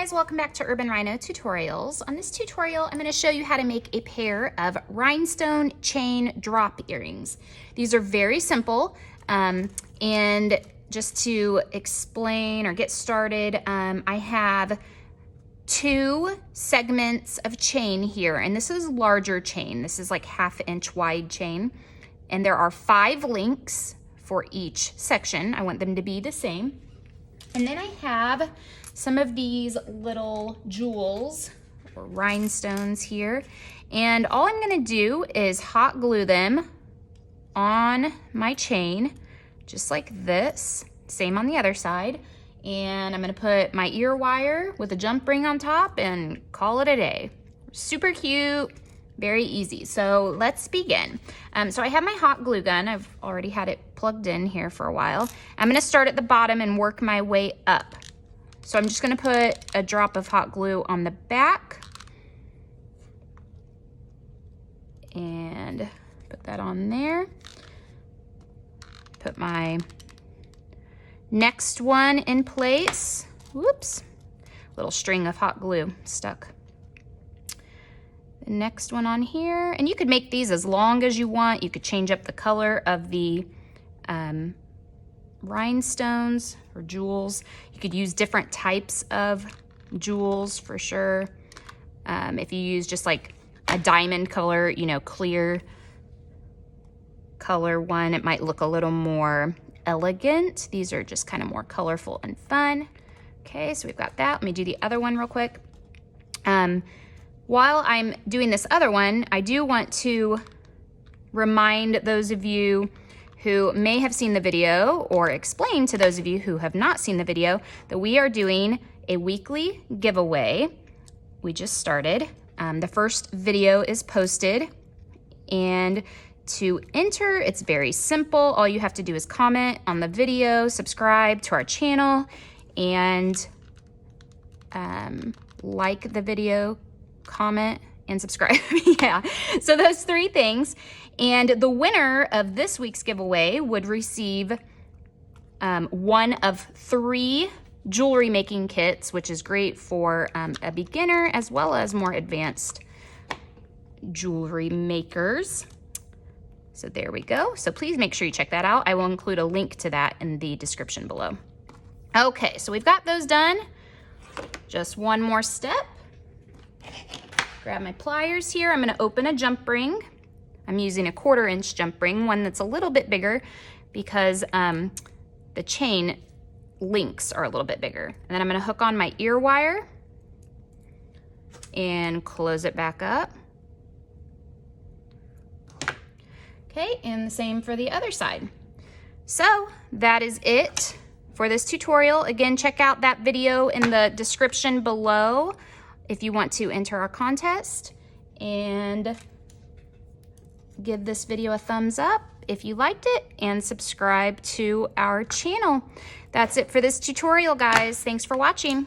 guys, welcome back to Urban Rhino Tutorials. On this tutorial, I'm going to show you how to make a pair of rhinestone chain drop earrings. These are very simple, and just to explain or get started, I have 2 segments of chain here, and this is larger chain. This is like 1/2 inch wide chain, and there are 5 links for each section. I want them to be the same. And then I have some of these little jewels or rhinestones here. And all I'm gonna do is hot glue them on my chain, just like this. Same on the other side. And I'm gonna put my ear wire with a jump ring on top and call it a day. Super cute, very easy. So let's begin. So I have my hot glue gun. I've already had it plugged in here for a while. I'm gonna start at the bottom and work my way up. So I'm just gonna put a drop of hot glue on the back and put that on there. Put my next one in place. Whoops, little string of hot glue stuck. The next one on here, and you could make these as long as you want. You could change up the color of the rhinestones or jewels. You could use different types of jewels for sure. If you use just like a diamond color, you know, clear color one, it might look a little more elegant. These are just kind of more colorful and fun. Okay, so we've got that. Let me do the other one real quick. While I'm doing this other one, I do want to remind those of you who may have seen the video, or explain to those of you who have not seen the video, that we are doing a weekly giveaway. We just started. The first video is posted, and to enter, it's very simple. All you have to do is comment on the video, subscribe to our channel, and like the video, comment, and subscribe. Yeah, so those 3 things. And the winner of this week's giveaway would receive one of 3 jewelry making kits, which is great for a beginner as well as more advanced jewelry makers. So there we go. So please make sure you check that out. I will include a link to that in the description below. Okay, so we've got those done. Just one more step. Grab my pliers here. I'm gonna open a jump ring. I'm using a 1/4 inch jump ring, one that's a little bit bigger because the chain links are a little bit bigger. And then I'm gonna hook on my ear wire and close it back up. Okay, and the same for the other side. So that is it for this tutorial. Again, check out that video in the description below if you want to enter our contest, and give this video a thumbs up if you liked it, and subscribe to our channel. That's it for this tutorial, guys. Thanks for watching.